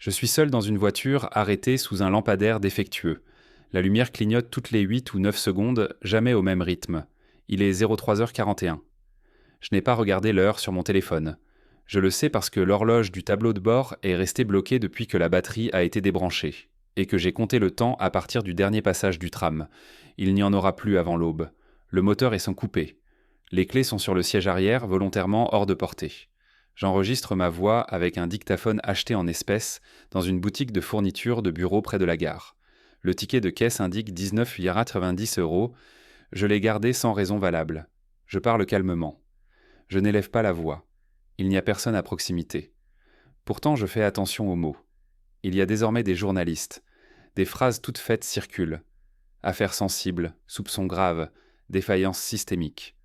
Je suis seul dans une voiture arrêtée sous un lampadaire défectueux. La lumière clignote toutes les 8 ou 9 secondes, jamais au même rythme. Il est 03h41. Je n'ai pas regardé l'heure sur mon téléphone. Je le sais parce que l'horloge du tableau de bord est restée bloquée depuis que la batterie a été débranchée, et que j'ai compté le temps à partir du dernier passage du tram. Il n'y en aura plus avant l'aube. Le moteur est sans coupé. Les clés sont sur le siège arrière, volontairement hors de portée. J'enregistre ma voix avec un dictaphone acheté en espèces dans une boutique de fourniture de bureau près de la gare. Le ticket de caisse indique 19,90 €. Je l'ai gardé sans raison valable. Je parle calmement. Je n'élève pas la voix. Il n'y a personne à proximité. Pourtant, je fais attention aux mots. Il y a désormais des journalistes. Des phrases toutes faites circulent. Affaires sensibles, soupçons graves, défaillance systémique.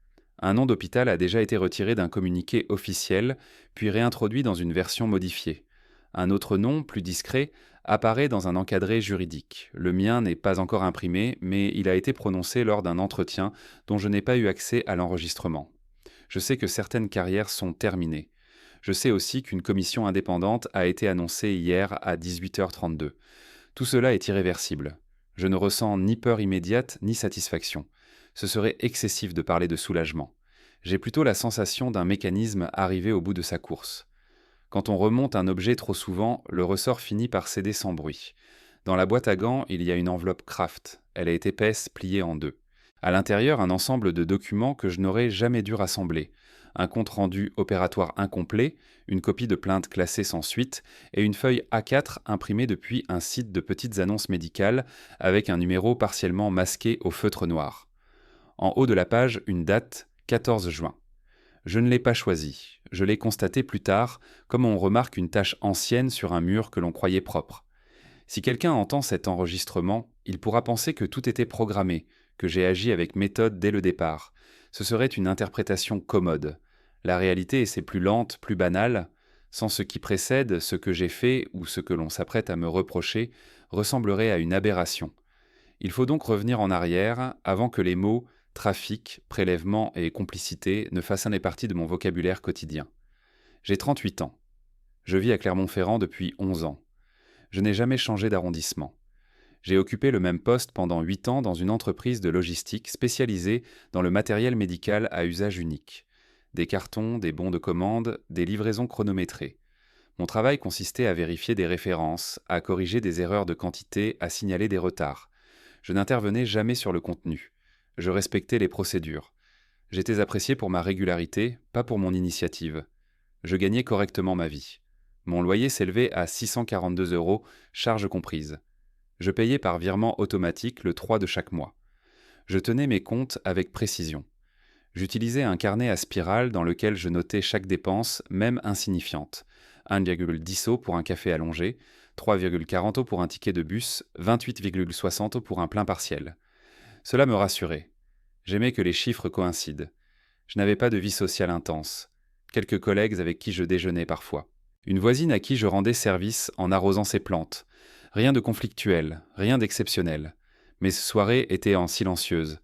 Un nom d'hôpital a déjà été retiré d'un communiqué officiel, puis réintroduit dans une version modifiée. Un autre nom, plus discret, apparaît dans un encadré juridique. Le mien n'est pas encore imprimé, mais il a été prononcé lors d'un entretien dont je n'ai pas eu accès à l'enregistrement. Je sais que certaines carrières sont terminées. Je sais aussi qu'une commission indépendante a été annoncée hier à 18h32. Tout cela est irréversible. Je ne ressens ni peur immédiate ni satisfaction. Ce serait excessif de parler de soulagement. J'ai plutôt la sensation d'un mécanisme arrivé au bout de sa course. Quand on remonte un objet trop souvent, le ressort finit par céder sans bruit. Dans la boîte à gants, il y a une enveloppe Kraft. Elle est épaisse, pliée en deux. À l'intérieur, un ensemble de documents que je n'aurais jamais dû rassembler. Un compte-rendu opératoire incomplet, une copie de plainte classée sans suite et une feuille A4 imprimée depuis un site de petites annonces médicales avec un numéro partiellement masqué au feutre noir. En haut de la page, une date, 14 juin. Je ne l'ai pas choisi, je l'ai constaté plus tard, comme on remarque une tache ancienne sur un mur que l'on croyait propre. Si quelqu'un entend cet enregistrement, il pourra penser que tout était programmé, que j'ai agi avec méthode dès le départ. Ce serait une interprétation commode. La réalité, c'est plus lente, plus banale. Sans ce qui précède, ce que j'ai fait ou ce que l'on s'apprête à me reprocher ressemblerait à une aberration. Il faut donc revenir en arrière avant que les mots trafic, prélèvement et complicité ne fassent partie de mon vocabulaire quotidien. J'ai 38 ans. Je vis à Clermont-Ferrand depuis 11 ans. Je n'ai jamais changé d'arrondissement. J'ai occupé le même poste pendant 8 ans dans une entreprise de logistique spécialisée dans le matériel médical à usage unique. Des cartons, des bons de commande, des livraisons chronométrées. Mon travail consistait à vérifier des références, à corriger des erreurs de quantité, à signaler des retards. Je n'intervenais jamais sur le contenu. Je respectais les procédures. J'étais apprécié pour ma régularité, pas pour mon initiative. Je gagnais correctement ma vie. Mon loyer s'élevait à 642 €, charges comprises. Je payais par virement automatique le 3 de chaque mois. Je tenais mes comptes avec précision. J'utilisais un carnet à spirale dans lequel je notais chaque dépense, même insignifiante. 1,10 € pour un café allongé, 3,40 € pour un ticket de bus, 28,60 € pour un plein partiel. Cela me rassurait. J'aimais que les chiffres coïncident. Je n'avais pas de vie sociale intense. Quelques collègues avec qui je déjeunais parfois. Une voisine à qui je rendais service en arrosant ses plantes. Rien de conflictuel, rien d'exceptionnel. Mes soirées étaient en silencieuse.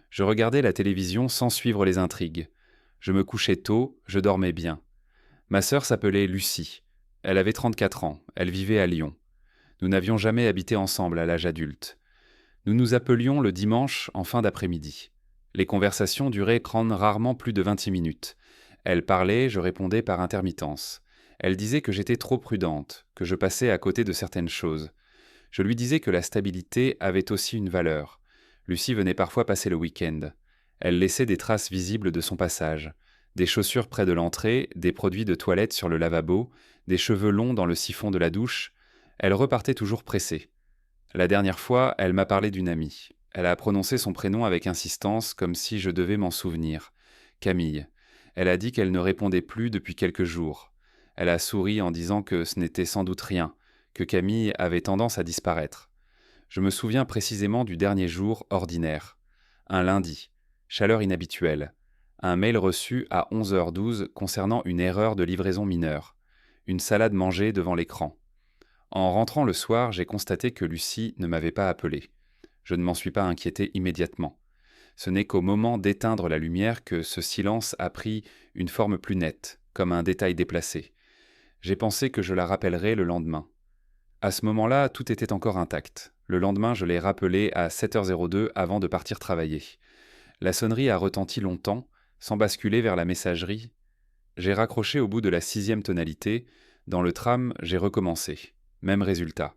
Je regardais la télévision sans suivre les intrigues. Je me couchais tôt, je dormais bien. Ma sœur s'appelait Lucie. Elle avait 34 ans, elle vivait à Lyon. Nous n'avions jamais habité ensemble à l'âge adulte. Nous nous appelions le dimanche en fin d'après-midi. Les conversations duraient rarement plus de 26 minutes. Elle parlait, je répondais par intermittence. Elle disait que j'étais trop prudente, que je passais à côté de certaines choses. Je lui disais que la stabilité avait aussi une valeur. Lucie venait parfois passer le week-end. Elle laissait des traces visibles de son passage. Des chaussures près de l'entrée, des produits de toilette sur le lavabo, des cheveux longs dans le siphon de la douche. Elle repartait toujours pressée. La dernière fois, elle m'a parlé d'une amie. Elle a prononcé son prénom avec insistance, comme si je devais m'en souvenir. Camille. Elle a dit qu'elle ne répondait plus depuis quelques jours. Elle a souri en disant que ce n'était sans doute rien, que Camille avait tendance à disparaître. Je me souviens précisément du dernier jour ordinaire. Un lundi. Chaleur inhabituelle. Un mail reçu à 11h12 concernant une erreur de livraison mineure. Une salade mangée devant l'écran. En rentrant le soir, j'ai constaté que Lucie ne m'avait pas appelé. Je ne m'en suis pas inquiété immédiatement. Ce n'est qu'au moment d'éteindre la lumière que ce silence a pris une forme plus nette, comme un détail déplacé. J'ai pensé que je la rappellerais le lendemain. À ce moment-là, tout était encore intact. Le lendemain, je l'ai rappelé à 7h02 avant de partir travailler. La sonnerie a retenti longtemps, sans basculer vers la messagerie. J'ai raccroché au bout de la 6e tonalité. Dans le tram, j'ai recommencé. Même résultat.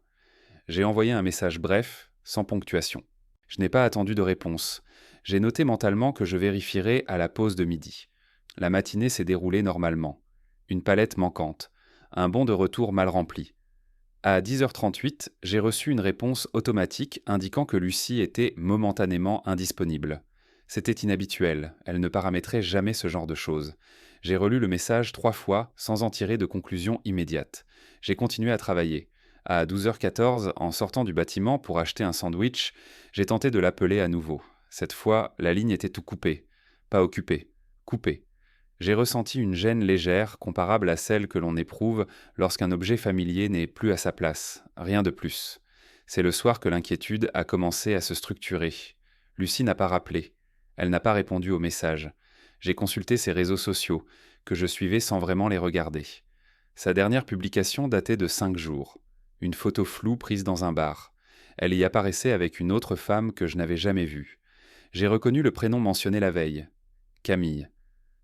J'ai envoyé un message bref, sans ponctuation. Je n'ai pas attendu de réponse. J'ai noté mentalement que je vérifierais à la pause de midi. La matinée s'est déroulée normalement. Une palette manquante. Un bon de retour mal rempli. À 10h38, j'ai reçu une réponse automatique indiquant que Lucie était momentanément indisponible. C'était inhabituel, elle ne paramétrait jamais ce genre de choses. J'ai relu le message 3 fois sans en tirer de conclusion immédiate. J'ai continué à travailler. À 12h14, en sortant du bâtiment pour acheter un sandwich, j'ai tenté de l'appeler à nouveau. Cette fois, la ligne était tout coupée. Pas occupée. Coupée. J'ai ressenti une gêne légère, comparable à celle que l'on éprouve lorsqu'un objet familier n'est plus à sa place. Rien de plus. C'est le soir que l'inquiétude a commencé à se structurer. Lucie n'a pas rappelé. Elle n'a pas répondu au message. J'ai consulté ses réseaux sociaux, que je suivais sans vraiment les regarder. Sa dernière publication datait de 5 jours. Une photo floue prise dans un bar. Elle y apparaissait avec une autre femme que je n'avais jamais vue. J'ai reconnu le prénom mentionné la veille. Camille.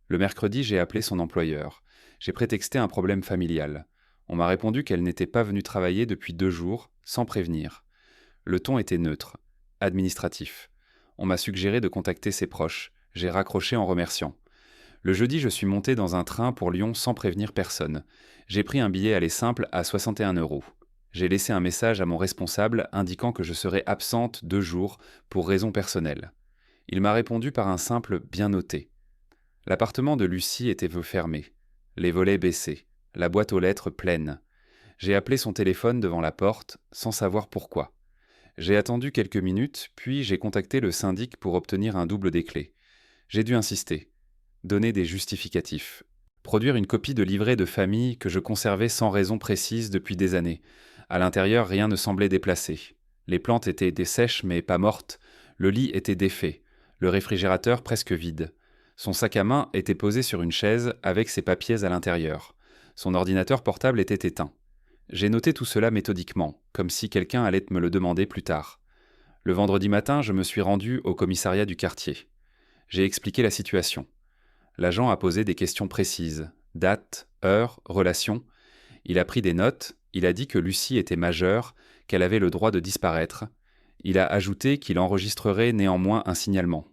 Le mercredi, j'ai appelé son employeur. J'ai prétexté un problème familial. On m'a répondu qu'elle n'était pas venue travailler depuis 2 jours, sans prévenir. Le ton était neutre, administratif. On m'a suggéré de contacter ses proches. J'ai raccroché en remerciant. Le jeudi, je suis monté dans un train pour Lyon sans prévenir personne. J'ai pris un billet aller simple à 61 €. J'ai laissé un message à mon responsable indiquant que je serais absente 2 jours pour raisons personnelles. Il m'a répondu par un simple « bien noté ». L'appartement de Lucie était fermé, les volets baissés, la boîte aux lettres pleine. J'ai appelé son téléphone devant la porte, sans savoir pourquoi. J'ai attendu quelques minutes, puis j'ai contacté le syndic pour obtenir un double des clés. J'ai dû insister, donner des justificatifs, produire une copie de livret de famille que je conservais sans raison précise depuis des années. À l'intérieur, rien ne semblait déplacé. Les plantes étaient dessèches mais pas mortes, le lit était défait, le réfrigérateur presque vide. Son sac à main était posé sur une chaise avec ses papiers à l'intérieur. Son ordinateur portable était éteint. J'ai noté tout cela méthodiquement, comme si quelqu'un allait me le demander plus tard. Le vendredi matin, je me suis rendu au commissariat du quartier. J'ai expliqué la situation. L'agent a posé des questions précises. Date, heure, relation. Il a pris des notes, il a dit que Lucie était majeure, qu'elle avait le droit de disparaître. Il a ajouté qu'il enregistrerait néanmoins un signalement.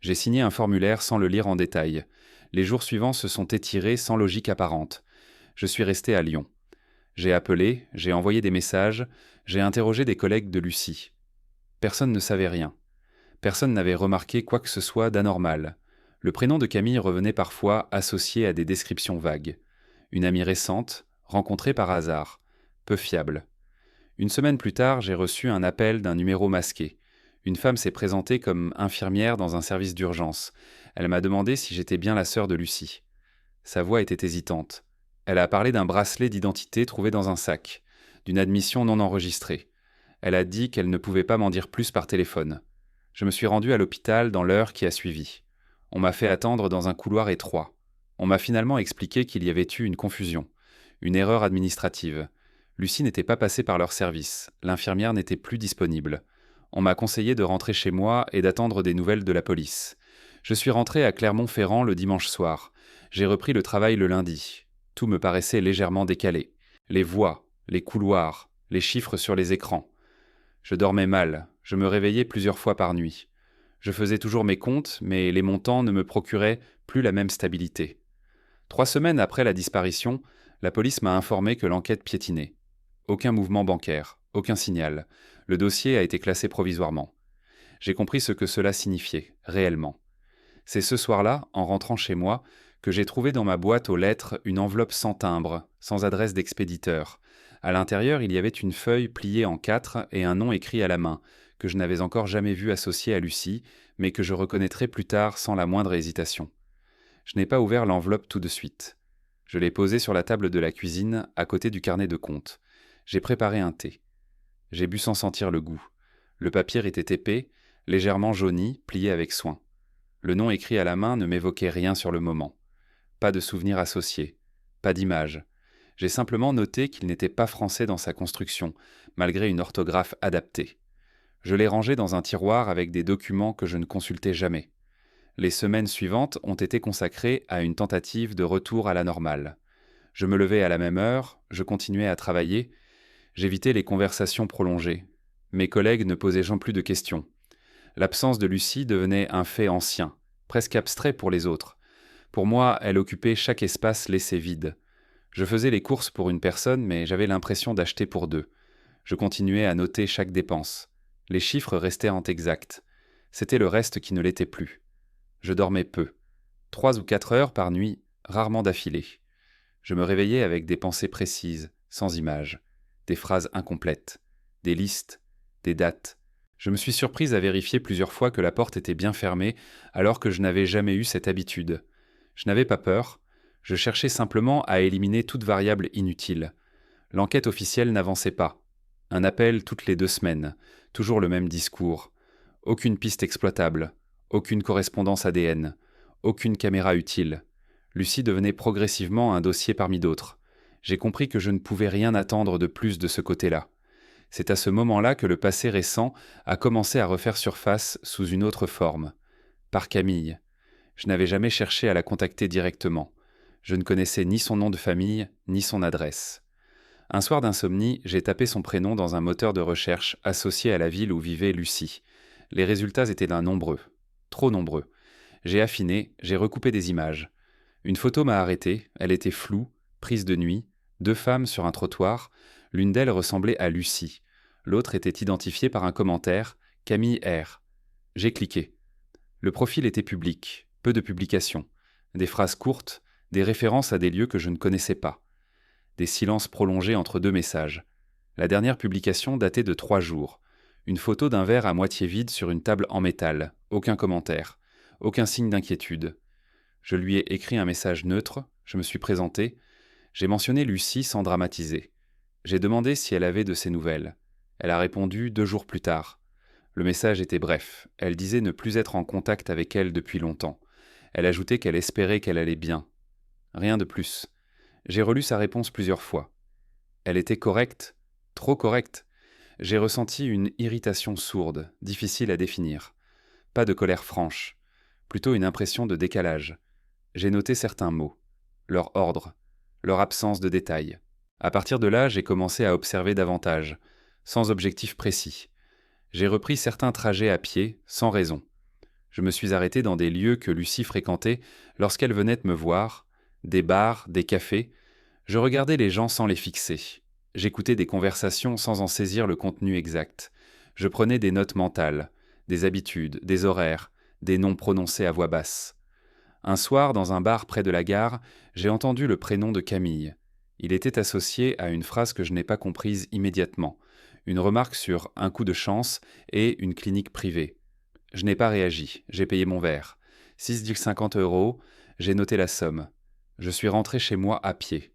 J'ai signé un formulaire sans le lire en détail. Les jours suivants se sont étirés sans logique apparente. Je suis resté à Lyon. J'ai appelé, j'ai envoyé des messages, j'ai interrogé des collègues de Lucie. Personne ne savait rien. Personne n'avait remarqué quoi que ce soit d'anormal. Le prénom de Camille revenait parfois associé à des descriptions vagues. Une amie récente, rencontrée par hasard, peu fiable. Une semaine plus tard, j'ai reçu un appel d'un numéro masqué. Une femme s'est présentée comme infirmière dans un service d'urgence. Elle m'a demandé si j'étais bien la sœur de Lucie. Sa voix était hésitante. Elle a parlé d'un bracelet d'identité trouvé dans un sac, d'une admission non enregistrée. Elle a dit qu'elle ne pouvait pas m'en dire plus par téléphone. Je me suis rendu à l'hôpital dans l'heure qui a suivi. On m'a fait attendre dans un couloir étroit. On m'a finalement expliqué qu'il y avait eu une confusion, une erreur administrative. Lucie n'était pas passée par leur service. L'infirmière n'était plus disponible. On m'a conseillé de rentrer chez moi et d'attendre des nouvelles de la police. Je suis rentré à Clermont-Ferrand le dimanche soir. J'ai repris le travail le lundi. Tout me paraissait légèrement décalé. Les voix, les couloirs, les chiffres sur les écrans. Je dormais mal, je me réveillais plusieurs fois par nuit. Je faisais toujours mes comptes, mais les montants ne me procuraient plus la même stabilité. 3 semaines après la disparition, la police m'a informé que l'enquête piétinait. Aucun mouvement bancaire, aucun signal. Le dossier a été classé provisoirement. J'ai compris ce que cela signifiait, réellement. C'est ce soir-là, en rentrant chez moi, que j'ai trouvé dans ma boîte aux lettres une enveloppe sans timbre, sans adresse d'expéditeur. À l'intérieur, il y avait une feuille pliée en 4 et un nom écrit à la main, que je n'avais encore jamais vu associé à Lucie, mais que je reconnaîtrai plus tard sans la moindre hésitation. Je n'ai pas ouvert l'enveloppe tout de suite. Je l'ai posée sur la table de la cuisine, à côté du carnet de compte. J'ai préparé un thé. J'ai bu sans sentir le goût. Le papier était épais, légèrement jauni, plié avec soin. Le nom écrit à la main ne m'évoquait rien sur le moment. Pas de souvenir associé, pas d'image. J'ai simplement noté qu'il n'était pas français dans sa construction, malgré une orthographe adaptée. Je l'ai rangé dans un tiroir avec des documents que je ne consultais jamais. Les semaines suivantes ont été consacrées à une tentative de retour à la normale. Je me levais à la même heure, je continuais à travailler, j'évitais les conversations prolongées. Mes collègues ne posaient jamais plus de questions. L'absence de Lucie devenait un fait ancien, presque abstrait pour les autres. Pour moi, elle occupait chaque espace laissé vide. Je faisais les courses pour une personne, mais j'avais l'impression d'acheter pour deux. Je continuais à noter chaque dépense. Les chiffres restaient exacts. C'était le reste qui ne l'était plus. Je dormais peu. 3 ou 4 heures par nuit, rarement d'affilée. Je me réveillais avec des pensées précises, sans images, des phrases incomplètes, des listes, des dates. Je me suis surprise à vérifier plusieurs fois que la porte était bien fermée, alors que je n'avais jamais eu cette habitude. Je n'avais pas peur, je cherchais simplement à éliminer toute variable inutile. L'enquête officielle n'avançait pas. Un appel toutes les 2 semaines, toujours le même discours. Aucune piste exploitable, aucune correspondance ADN, aucune caméra utile. Lucie devenait progressivement un dossier parmi d'autres. J'ai compris que je ne pouvais rien attendre de plus de ce côté-là. C'est à ce moment-là que le passé récent a commencé à refaire surface sous une autre forme. Par Camille. Je n'avais jamais cherché à la contacter directement. Je ne connaissais ni son nom de famille, ni son adresse. Un soir d'insomnie, j'ai tapé son prénom dans un moteur de recherche associé à la ville où vivait Lucie. Les résultats étaient nombreux. Trop nombreux. J'ai affiné, j'ai recoupé des images. Une photo m'a arrêté, elle était floue, prise de nuit, 2 femmes sur un trottoir, l'une d'elles ressemblait à Lucie. L'autre était identifiée par un commentaire, Camille R. J'ai cliqué. Le profil était public, peu de publications, des phrases courtes, des références à des lieux que je ne connaissais pas. Des silences prolongés entre 2 messages. La dernière publication datait de 3 jours. Une photo d'un verre à moitié vide sur une table en métal, aucun commentaire, aucun signe d'inquiétude. Je lui ai écrit un message neutre, je me suis présenté, j'ai mentionné Lucie sans dramatiser. J'ai demandé si elle avait de ses nouvelles. Elle a répondu 2 jours plus tard. Le message était bref, elle disait ne plus être en contact avec elle depuis longtemps. Elle ajoutait qu'elle espérait qu'elle allait bien. Rien de plus. J'ai relu sa réponse plusieurs fois. Elle était correcte, trop correcte. J'ai ressenti une irritation sourde, difficile à définir. Pas de colère franche, plutôt une impression de décalage. J'ai noté certains mots, leur ordre, leur absence de détails. À partir de là, j'ai commencé à observer davantage, sans objectif précis. J'ai repris certains trajets à pied, sans raison. Je me suis arrêté dans des lieux que Lucie fréquentait lorsqu'elle venait me voir, des bars, des cafés. Je regardais les gens sans les fixer. J'écoutais des conversations sans en saisir le contenu exact. Je prenais des notes mentales, des habitudes, des horaires, des noms prononcés à voix basse. Un soir, dans un bar près de la gare, j'ai entendu le prénom de Camille. Il était associé à une phrase que je n'ai pas comprise immédiatement, une remarque sur un coup de chance et une clinique privée. Je n'ai pas réagi, j'ai payé mon verre. 6,50 €, j'ai noté la somme. Je suis rentré chez moi à pied.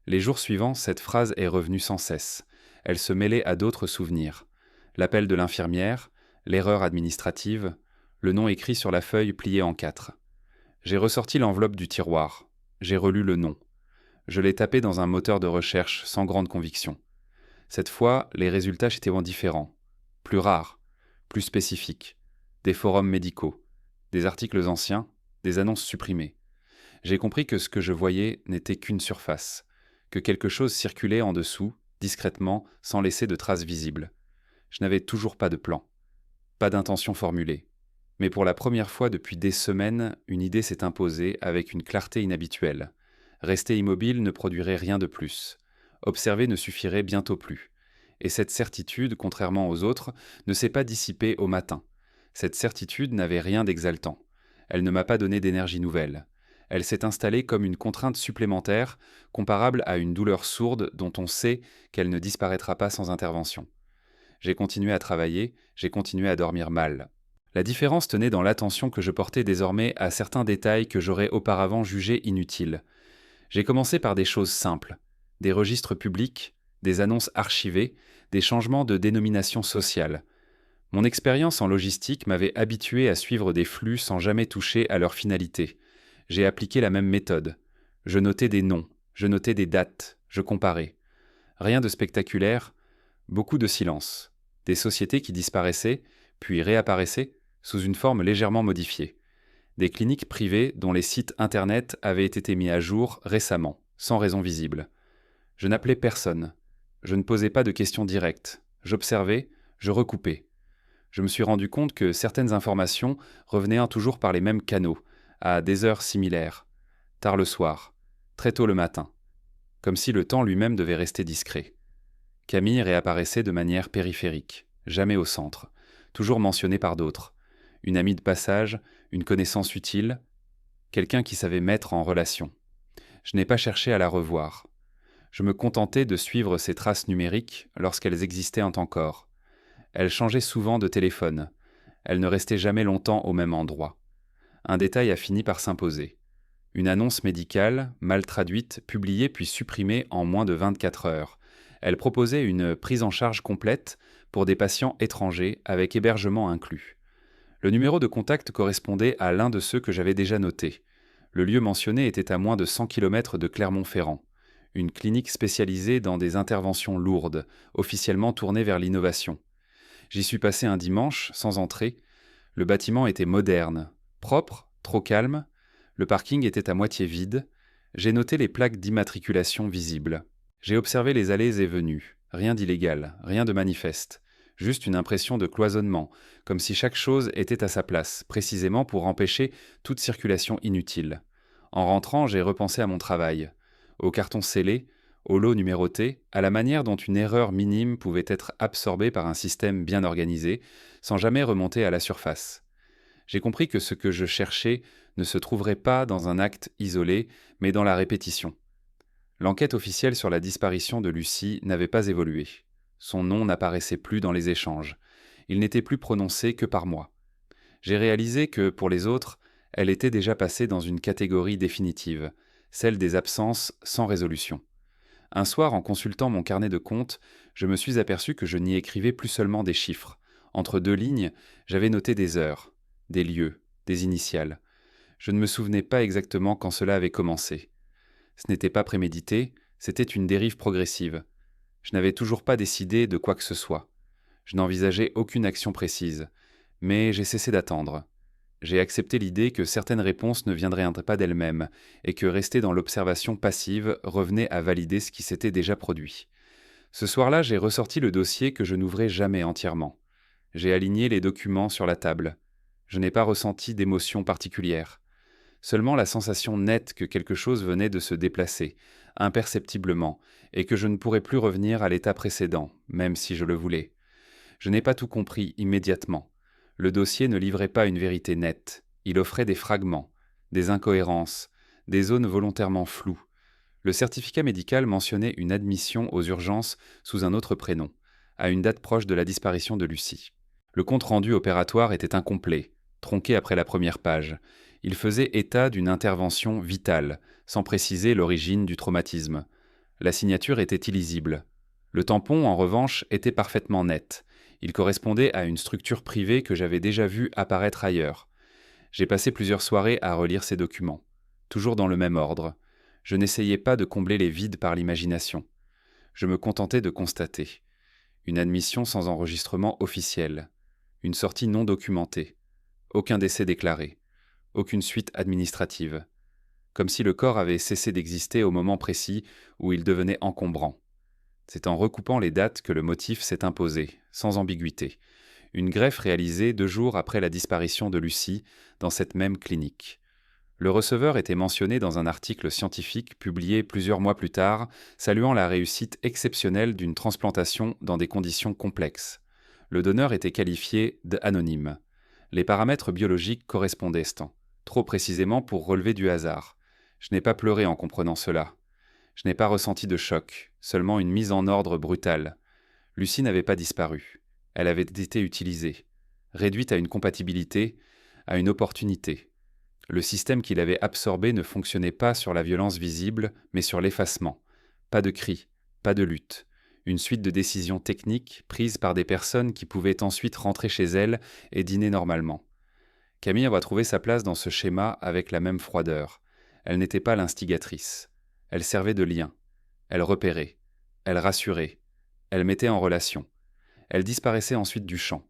Les jours suivants, cette phrase est revenue sans cesse. Elle se mêlait à d'autres souvenirs. L'appel de l'infirmière, l'erreur administrative, le nom écrit sur la feuille pliée en 4. J'ai ressorti l'enveloppe du tiroir. J'ai relu le nom. Je l'ai tapé dans un moteur de recherche sans grande conviction. Cette fois, les résultats étaient différents, plus rares, plus spécifiques. Des forums médicaux, des articles anciens, des annonces supprimées. J'ai compris que ce que je voyais n'était qu'une surface, que quelque chose circulait en dessous, discrètement, sans laisser de traces visibles. Je n'avais toujours pas de plan, pas d'intention formulée. Mais pour la première fois depuis des semaines, une idée s'est imposée avec une clarté inhabituelle. Rester immobile ne produirait rien de plus. Observer ne suffirait bientôt plus. Et cette certitude, contrairement aux autres, ne s'est pas dissipée au matin. Cette certitude n'avait rien d'exaltant. Elle ne m'a pas donné d'énergie nouvelle. Elle s'est installée comme une contrainte supplémentaire, comparable à une douleur sourde dont on sait qu'elle ne disparaîtra pas sans intervention. J'ai continué à travailler, j'ai continué à dormir mal. La différence tenait dans l'attention que je portais désormais à certains détails que j'aurais auparavant jugés inutiles. J'ai commencé par des choses simples, des registres publics, des annonces archivées, des changements de dénomination sociale. Mon expérience en logistique m'avait habitué à suivre des flux sans jamais toucher à leur finalité. J'ai appliqué la même méthode. Je notais des noms, je notais des dates, Je comparais. Rien de spectaculaire, beaucoup de silence. Des sociétés qui disparaissaient, puis réapparaissaient, sous une forme légèrement modifiée. Des cliniques privées dont les sites internet avaient été mis à jour récemment, sans raison visible. Je n'appelais personne. Je ne posais pas de questions directes. J'observais, je recoupais. Je me suis rendu compte que certaines informations revenaient toujours par les mêmes canaux, à des heures similaires. Tard le soir, très tôt le matin. Comme si le temps lui-même devait rester discret. Camille réapparaissait de manière périphérique, jamais au centre, toujours mentionnée par d'autres. Une amie de passage, une connaissance utile, quelqu'un qui savait mettre en relation. Je n'ai pas cherché à la revoir. Je me contentais de suivre ces traces numériques lorsqu'elles existaient en tant qu'or. Elles changeaient souvent de téléphone. Elles ne restaient jamais longtemps au même endroit. Un détail a fini par s'imposer. Une annonce médicale, mal traduite, publiée puis supprimée en moins de 24 heures. Elle proposait une prise en charge complète pour des patients étrangers avec hébergement inclus. Le numéro de contact correspondait à l'un de ceux que j'avais déjà notés. Le lieu mentionné était à moins de 100 km de Clermont-Ferrand. Une clinique spécialisée dans des interventions lourdes, officiellement tournée vers l'innovation. J'y suis passé un dimanche, sans entrée. Le bâtiment était moderne, propre, trop calme. Le parking était à moitié vide. J'ai noté les plaques d'immatriculation visibles. J'ai observé les allées et venues. Rien d'illégal, rien de manifeste. Juste une impression de cloisonnement, comme si chaque chose était à sa place, précisément pour empêcher toute circulation inutile. En rentrant, j'ai repensé à mon travail, au carton scellé, au lot numéroté, à la manière dont une erreur minime pouvait être absorbée par un système bien organisé, sans jamais remonter à la surface. J'ai compris que ce que je cherchais ne se trouverait pas dans un acte isolé, mais dans la répétition. L'enquête officielle sur la disparition de Lucie n'avait pas évolué. Son nom n'apparaissait plus dans les échanges. Il n'était plus prononcé que par moi. J'ai réalisé que, pour les autres, elle était déjà passée dans une catégorie définitive, celle des absences sans résolution. Un soir, en consultant mon carnet de comptes, je me suis aperçu que je n'y écrivais plus seulement des chiffres. Entre deux lignes, j'avais noté des heures, des lieux, des initiales. Je ne me souvenais pas exactement quand cela avait commencé. Ce n'était pas prémédité, c'était une dérive progressive. Je n'avais toujours pas décidé de quoi que ce soit. Je n'envisageais aucune action précise. Mais j'ai cessé d'attendre. J'ai accepté l'idée que certaines réponses ne viendraient pas d'elles-mêmes, et que rester dans l'observation passive revenait à valider ce qui s'était déjà produit. Ce soir-là, j'ai ressorti le dossier que je n'ouvrais jamais entièrement. J'ai aligné les documents sur la table. Je n'ai pas ressenti d'émotion particulière. Seulement la sensation nette que quelque chose venait de se déplacer, imperceptiblement, et que je ne pourrais plus revenir à l'état précédent, même si je le voulais. Je n'ai pas tout compris immédiatement. Le dossier ne livrait pas une vérité nette. Il offrait des fragments, des incohérences, des zones volontairement floues. Le certificat médical mentionnait une admission aux urgences sous un autre prénom, à une date proche de la disparition de Lucie. Le compte-rendu opératoire était incomplet, tronqué après la première page. Il faisait état d'une intervention vitale, sans préciser l'origine du traumatisme. La signature était illisible. Le tampon, en revanche, était parfaitement net. Il correspondait à une structure privée que j'avais déjà vue apparaître ailleurs. J'ai passé plusieurs soirées à relire ces documents, toujours dans le même ordre. Je n'essayais pas de combler les vides par l'imagination. Je me contentais de constater. Une admission sans enregistrement officiel. Une sortie non documentée. Aucun décès déclaré. Aucune suite administrative. Comme si le corps avait cessé d'exister au moment précis où il devenait encombrant. C'est en recoupant les dates que le motif s'est imposé, sans ambiguïté. Une greffe réalisée 2 jours après la disparition de Lucie, dans cette même clinique. Le receveur était mentionné dans un article scientifique publié plusieurs mois plus tard, saluant la réussite exceptionnelle d'une transplantation dans des conditions complexes. Le donneur était qualifié d'anonyme. Les paramètres biologiques correspondaient, trop précisément pour relever du hasard. Je n'ai pas pleuré en comprenant cela. Je n'ai pas ressenti de choc, seulement une mise en ordre brutale. Lucie n'avait pas disparu. Elle avait été utilisée, réduite à une compatibilité, à une opportunité. Le système qui l'avait absorbée ne fonctionnait pas sur la violence visible, mais sur l'effacement. Pas de cris, pas de lutte. Une suite de décisions techniques prises par des personnes qui pouvaient ensuite rentrer chez elles et dîner normalement. Camille va trouver sa place dans ce schéma avec la même froideur. Elle n'était pas l'instigatrice. Elle servait de lien. Elle repérait. Elle rassurait. Elle mettait en relation. Elle disparaissait ensuite du champ.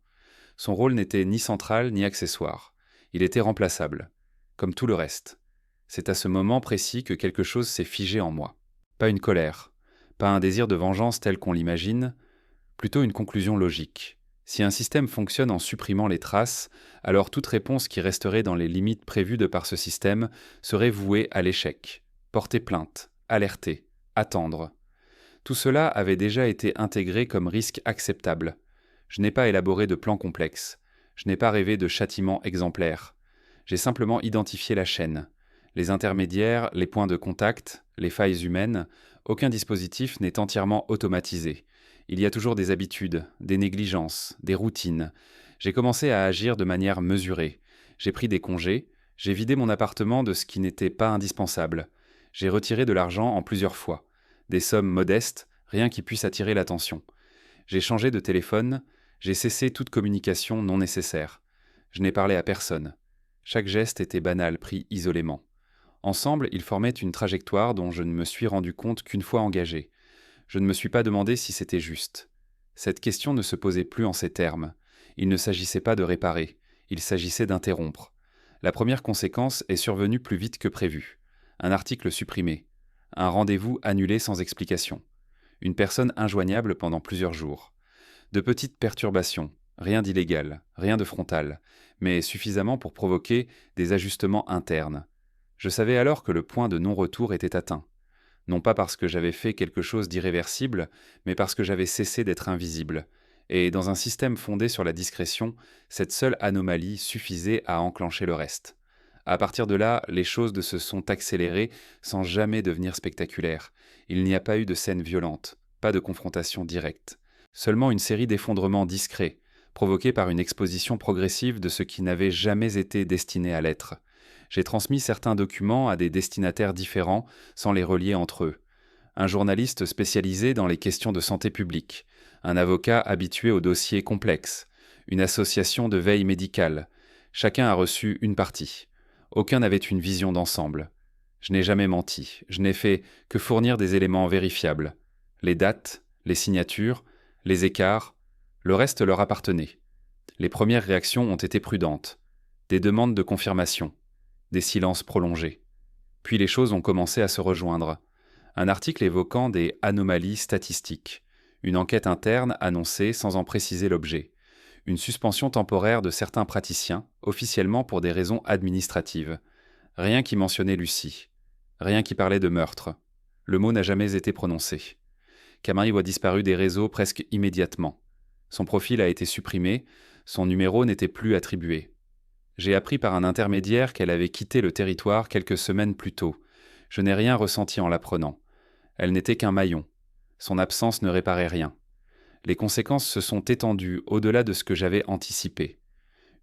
Son rôle n'était ni central ni accessoire. Il était remplaçable, comme tout le reste. C'est à ce moment précis que quelque chose s'est figé en moi. Pas une colère, pas un désir de vengeance tel qu'on l'imagine, plutôt une conclusion logique. Si un système fonctionne en supprimant les traces, alors toute réponse qui resterait dans les limites prévues de par ce système serait vouée à l'échec. Porter plainte, alerter, attendre. Tout cela avait déjà été intégré comme risque acceptable. Je n'ai pas élaboré de plan complexe. Je n'ai pas rêvé de châtiment exemplaire. J'ai simplement identifié la chaîne. Les intermédiaires, les points de contact, les failles humaines, aucun dispositif n'est entièrement automatisé. Il y a toujours des habitudes, des négligences, des routines. J'ai commencé à agir de manière mesurée. J'ai pris des congés, j'ai vidé mon appartement de ce qui n'était pas indispensable. J'ai retiré de l'argent en plusieurs fois. Des sommes modestes, rien qui puisse attirer l'attention. J'ai changé de téléphone, j'ai cessé toute communication non nécessaire. Je n'ai parlé à personne. Chaque geste était banal, pris isolément. Ensemble, ils formaient une trajectoire dont je ne me suis rendu compte qu'une fois engagé. Je ne me suis pas demandé si c'était juste. Cette question ne se posait plus en ces termes. Il ne s'agissait pas de réparer, il s'agissait d'interrompre. La première conséquence est survenue plus vite que prévu. Un article supprimé. Un rendez-vous annulé sans explication. Une personne injoignable pendant plusieurs jours. De petites perturbations, rien d'illégal, rien de frontal, mais suffisamment pour provoquer des ajustements internes. Je savais alors que le point de non-retour était atteint. Non pas parce que j'avais fait quelque chose d'irréversible, mais parce que j'avais cessé d'être invisible. Et dans un système fondé sur la discrétion, cette seule anomalie suffisait à enclencher le reste. À partir de là, les choses se sont accélérées sans jamais devenir spectaculaires. Il n'y a pas eu de scène violente, pas de confrontation directe. Seulement une série d'effondrements discrets, provoqués par une exposition progressive de ce qui n'avait jamais été destiné à l'être. J'ai transmis certains documents à des destinataires différents sans les relier entre eux. Un journaliste spécialisé dans les questions de santé publique, un avocat habitué aux dossiers complexes, une association de veille médicale. Chacun a reçu une partie. Aucun n'avait une vision d'ensemble. Je n'ai jamais menti, je n'ai fait que fournir des éléments vérifiables. Les dates, les signatures, les écarts, le reste leur appartenait. Les premières réactions ont été prudentes. Des demandes de confirmation. Des silences prolongés. Puis les choses ont commencé à se rejoindre. Un article évoquant des anomalies statistiques. Une enquête interne annoncée sans en préciser l'objet. Une suspension temporaire de certains praticiens, officiellement pour des raisons administratives. Rien qui mentionnait Lucie. Rien qui parlait de meurtre. Le mot n'a jamais été prononcé. Camariou a disparu des réseaux presque immédiatement. Son profil a été supprimé, son numéro n'était plus attribué. J'ai appris par un intermédiaire qu'elle avait quitté le territoire quelques semaines plus tôt. Je n'ai rien ressenti en l'apprenant. Elle n'était qu'un maillon. Son absence ne réparait rien. Les conséquences se sont étendues au-delà de ce que j'avais anticipé.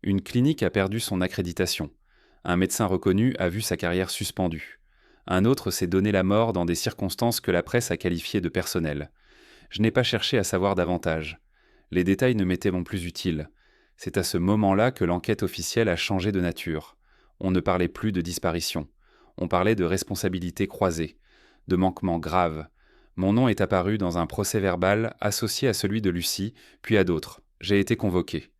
Une clinique a perdu son accréditation. Un médecin reconnu a vu sa carrière suspendue. Un autre s'est donné la mort dans des circonstances que la presse a qualifiées de personnelles. Je n'ai pas cherché à savoir davantage. Les détails ne m'étaient non plus utiles. C'est à ce moment-là que l'enquête officielle a changé de nature. On ne parlait plus de disparition. On parlait de responsabilités croisées, de manquements graves. Mon nom est apparu dans un procès-verbal associé à celui de Lucie, puis à d'autres. J'ai été convoqué.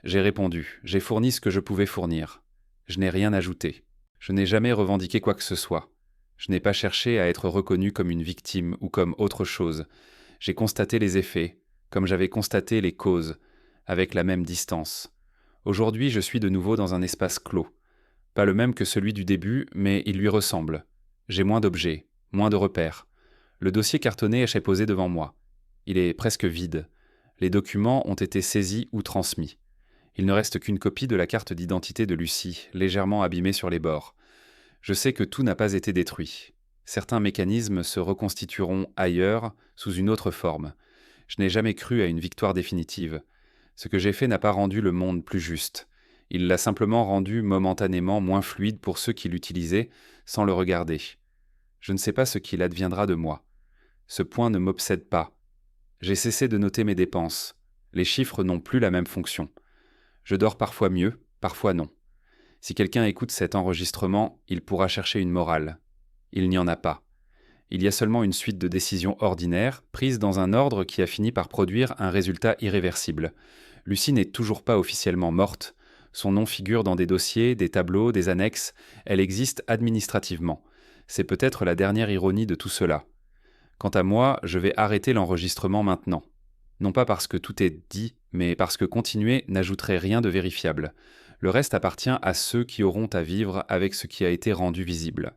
J'ai répondu, j'ai fourni ce que je pouvais fournir. Je n'ai rien ajouté. Je n'ai jamais revendiqué quoi que ce soit. Je n'ai pas cherché à être reconnu comme une victime ou comme autre chose. J'ai constaté les effets, comme j'avais constaté les causes, avec la même distance. Aujourd'hui, je suis de nouveau dans un espace clos. Pas le même que celui du début, mais il lui ressemble. J'ai moins d'objets, moins de repères. Le dossier cartonné est posé devant moi. Il est presque vide. Les documents ont été saisis ou transmis. Il ne reste qu'une copie de la carte d'identité de Lucie, légèrement abîmée sur les bords. Je sais que tout n'a pas été détruit. Certains mécanismes se reconstitueront ailleurs, sous une autre forme. Je n'ai jamais cru à une victoire définitive. Ce que j'ai fait n'a pas rendu le monde plus juste. Il l'a simplement rendu momentanément moins fluide pour ceux qui l'utilisaient, sans le regarder. Je ne sais pas ce qu'il adviendra de moi. Ce point ne m'obsède pas. J'ai cessé de noter mes dépenses. Les chiffres n'ont plus la même fonction. Je dors parfois mieux, parfois non. Si quelqu'un écoute cet enregistrement, il pourra chercher une morale. Il n'y en a pas. Il y a seulement une suite de décisions ordinaires, prises dans un ordre qui a fini par produire un résultat irréversible. Lucie n'est toujours pas officiellement morte. Son nom figure dans des dossiers, des tableaux, des annexes. Elle existe administrativement. C'est peut-être la dernière ironie de tout cela. Quant à moi, je vais arrêter l'enregistrement maintenant. Non pas parce que tout est dit, mais parce que continuer n'ajouterait rien de vérifiable. Le reste appartient à ceux qui auront à vivre avec ce qui a été rendu visible.